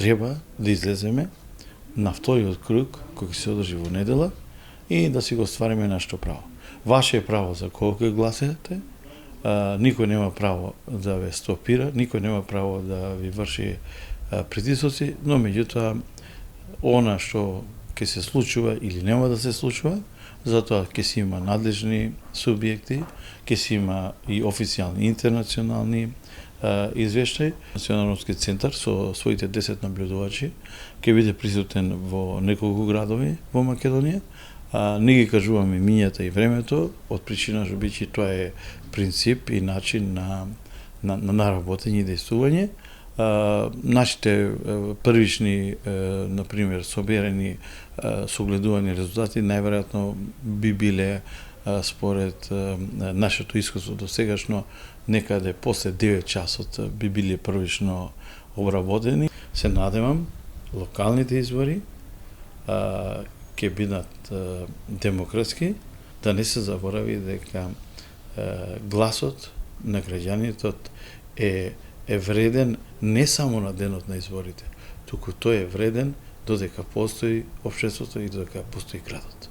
треба да излеземе на вториот круг кој ќе се одржи во недела и да си го ствариме нашето право. Ваше е право за кого ќе гласате, никој нема право да ве стопира, никој нема право да ви врши притисоци, но меѓутоа она што ќе се случува или нема да се случува, затоа ќе си има надлежни субјекти, ќе си има и официјални интернационални извештај. Националноски центар со своите 10 наблюдувачи ќе биде присутен во неколку градови во Македонија. Не ги кажуваме мињата и времето, од причина што бичи тоа е принцип и начин на работење и действување. Нашите првични, например, соберени согледувани резултати најверојатно би биле според нашето искуство до сегашно некаде после 9 часот би биле првично обработени. Се надевам локалните избори ќе бидат демократски, да не се заборави дека гласот на граѓаните е вреден не само на денот на изборите, туку тој е вреден додека постои општеството и додека постои градот.